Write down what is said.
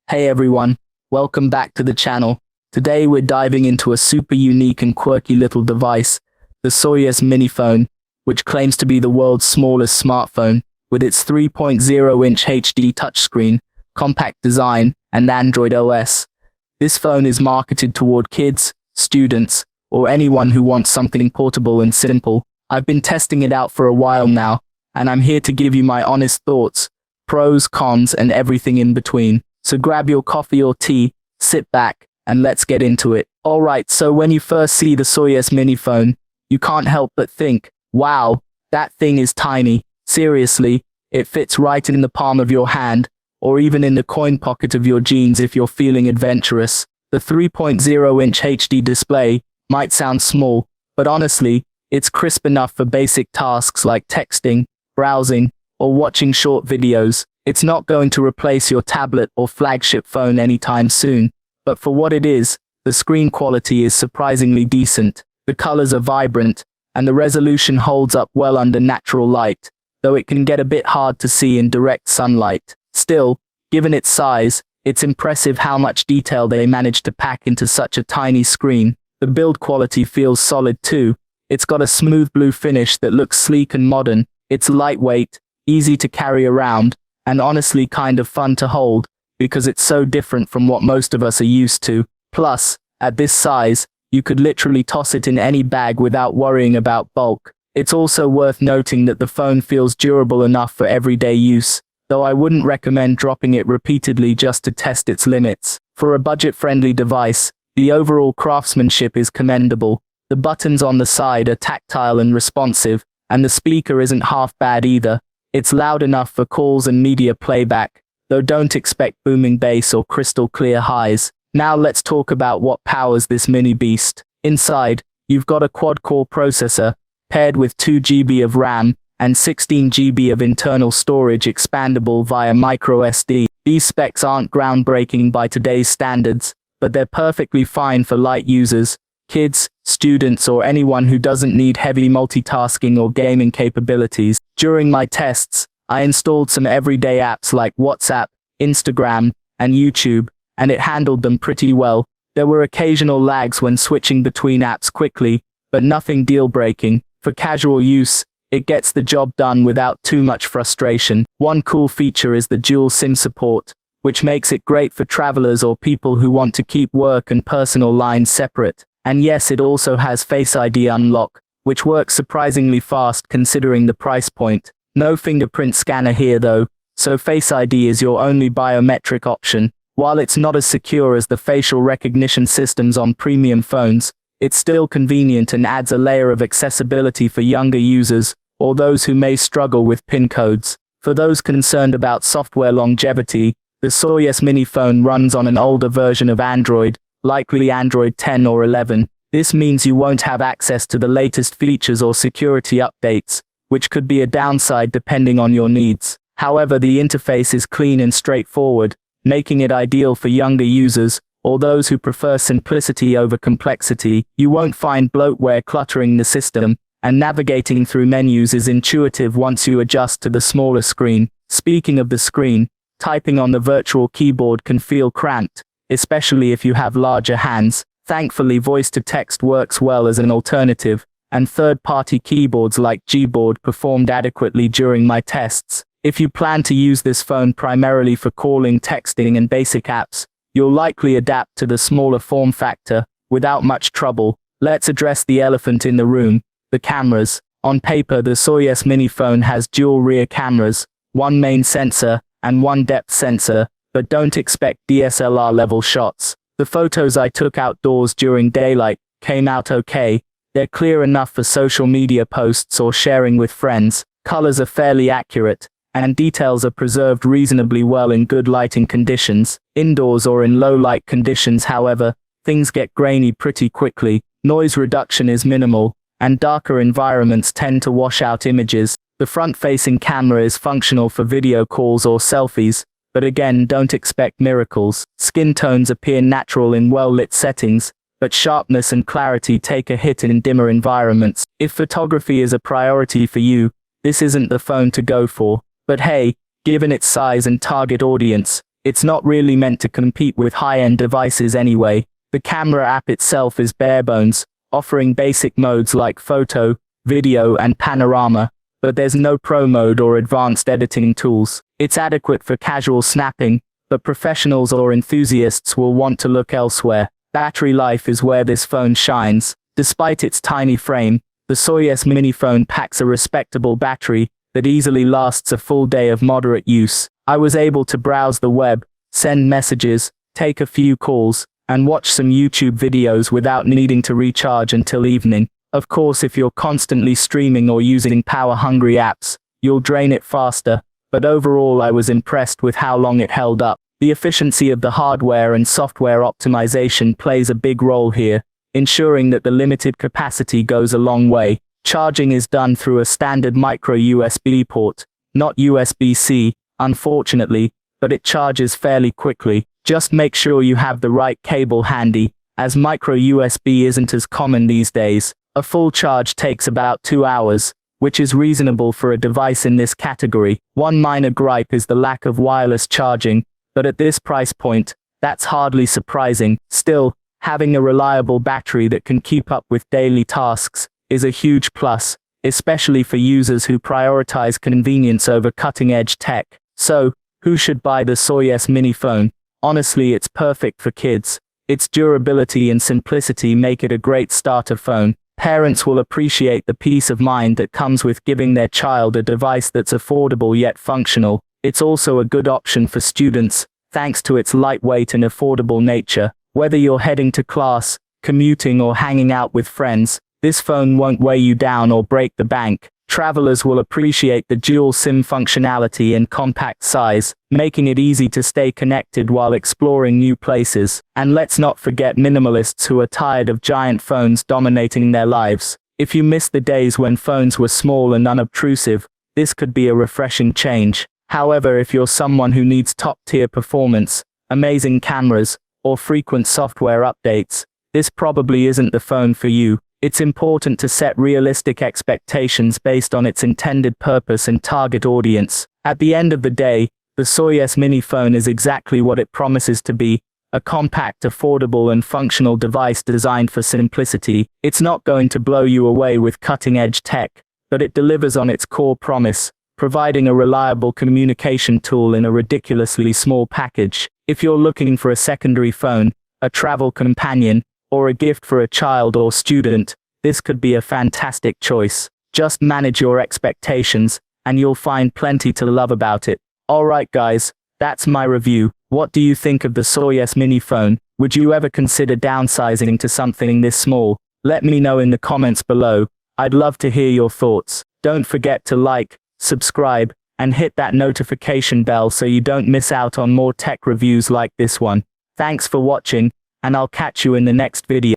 Hey everyone, welcome back to the channel. Today we're diving into a super unique and quirky little device, the Soyuz MiniPhone, which claims to be the world's smallest smartphone, with its 3.0-inch HD touchscreen, compact design, and Android OS. This phone is marketed toward kids, students, or anyone who wants something portable and simple. I've been testing it out for a while now, and I'm here to give you my honest thoughts, pros, cons, and everything in between. So grab your coffee or tea, sit back, and let's get into it. Alright, so when you first see the Soyuz MiniPhone, you can't help but think, wow, that thing is tiny. Seriously, it fits right in the palm of your hand, or even in the coin pocket of your jeans if you're feeling adventurous. The 3.0-inch HD display might sound small, but honestly, it's crisp enough for basic tasks like texting, browsing, or watching short videos. It's not going to replace your tablet or flagship phone anytime soon, but for what it is, the screen quality is surprisingly decent. The colors are vibrant, and the resolution holds up well under natural light, though it can get a bit hard to see in direct sunlight. Still, given its size, it's impressive how much detail they managed to pack into such a tiny screen. The build quality feels solid too. It's got a smooth blue finish that looks sleek and modern. It's lightweight, easy to carry around, and honestly kind of fun to hold, because it's so different from what most of us are used to. Plus, at this size, you could literally toss it in any bag without worrying about bulk. It's also worth noting that the phone feels durable enough for everyday use, though I wouldn't recommend dropping it repeatedly just to test its limits. For a budget-friendly device, the overall craftsmanship is commendable. The buttons on the side are tactile and responsive, and the speaker isn't half bad either. It's loud enough for calls and media playback, though don't expect booming bass or crystal clear highs. Now let's talk about what powers this mini beast. Inside, you've got a quad-core processor, paired with 2 GB of RAM, and 16 GB of internal storage expandable via microSD. These specs aren't groundbreaking by today's standards, but they're perfectly fine for light users, kids, students, or anyone who doesn't need heavy multitasking or gaming capabilities. During my tests, I installed some everyday apps like WhatsApp, Instagram, and YouTube, and it handled them pretty well. There were occasional lags when switching between apps quickly, but nothing deal-breaking. For casual use, it gets the job done without too much frustration. One cool feature is the dual SIM support, which makes it great for travelers or people who want to keep work and personal lines separate. And yes, it also has Face ID unlock, which works surprisingly fast considering the price point. No fingerprint scanner here though, so Face ID is your only biometric option. While it's not as secure as the facial recognition systems on premium phones, it's still convenient and adds a layer of accessibility for younger users, or those who may struggle with PIN codes. For those concerned about software longevity, the Soyuz MiniPhone runs on an older version of Android, likely Android 10 or 11. This means you won't have access to the latest features or security updates, which could be a downside depending on your needs. However, the interface is clean and straightforward, making it ideal for younger users, or those who prefer simplicity over complexity. You won't find bloatware cluttering the system, and navigating through menus is intuitive once you adjust to the smaller screen. Speaking of the screen, typing on the virtual keyboard can feel cramped, especially if you have larger hands. Thankfully, voice-to-text works well as an alternative, and third-party keyboards like Gboard performed adequately during my tests. If you plan to use this phone primarily for calling, texting, and basic apps, you'll likely adapt to the smaller form factor without much trouble. Let's address the elephant in the room, the cameras. On paper, the Soyuz MiniPhone has dual rear cameras, one main sensor, and one depth sensor, but don't expect DSLR-level shots. The photos I took outdoors during daylight came out okay. They're clear enough for social media posts or sharing with friends. Colors are fairly accurate, and details are preserved reasonably well in good lighting conditions. Indoors or in low-light conditions, however, things get grainy pretty quickly. Noise reduction is minimal, and darker environments tend to wash out images. The front-facing camera is functional for video calls or selfies, but again, don't expect miracles. Skin tones appear natural in well-lit settings, but sharpness and clarity take a hit in dimmer environments. If photography is a priority for you, this isn't the phone to go for. But hey, given its size and target audience, It's not really meant to compete with high-end devices anyway. The camera app itself is bare bones, offering basic modes like photo, video, and panorama, but there's no pro mode or advanced editing tools. It's adequate for casual snapping, but professionals or enthusiasts will want to look elsewhere. Battery life is where this phone shines. Despite its tiny frame, the Soyuz MiniPhone packs a respectable battery that easily lasts a full day of moderate use. I was able to browse the web, send messages, take a few calls, and watch some YouTube videos without needing to recharge until evening. Of course, if you're constantly streaming or using power-hungry apps, you'll drain it faster, but overall I was impressed with how long it held up. The efficiency of the hardware and software optimization plays a big role here, ensuring that the limited capacity goes a long way. Charging is done through a standard micro USB port, not USB-C, unfortunately, but it charges fairly quickly. Just make sure you have the right cable handy, as micro USB isn't as common these days. A full charge takes about 2 hours, which is reasonable for a device in this category. One minor gripe is the lack of wireless charging, but at this price point, that's hardly surprising. Still, having a reliable battery that can keep up with daily tasks is a huge plus, especially for users who prioritize convenience over cutting-edge tech. So, who should buy the Soyuz MiniPhone? Honestly, it's perfect for kids. Its durability and simplicity make it a great starter phone. Parents will appreciate the peace of mind that comes with giving their child a device that's affordable yet functional. It's also a good option for students, thanks to its lightweight and affordable nature. Whether you're heading to class, commuting, or hanging out with friends, this phone won't weigh you down or break the bank. Travelers will appreciate the dual SIM functionality and compact size, making it easy to stay connected while exploring new places. And let's not forget minimalists who are tired of giant phones dominating their lives. If you miss the days when phones were small and unobtrusive, this could be a refreshing change. However, if you're someone who needs top-tier performance, amazing cameras, or frequent software updates, this probably isn't the phone for you. It's important to set realistic expectations based on its intended purpose and target audience. At the end of the day, the Soyuz MiniPhone is exactly what it promises to be, a compact, affordable, and functional device designed for simplicity. It's not going to blow you away with cutting-edge tech, but it delivers on its core promise, providing a reliable communication tool in a ridiculously small package. If you're looking for a secondary phone, a travel companion, or a gift for a child or student, this could be a fantastic choice. Just manage your expectations, and you'll find plenty to love about it. Alright guys, that's my review. What do you think of the Soyuz MiniPhone? Would you ever consider downsizing to something this small? Let me know in the comments below. I'd love to hear your thoughts. Don't forget to like, subscribe, and hit that notification bell so you don't miss out on more tech reviews like this one. Thanks for watching, and I'll catch you in the next video.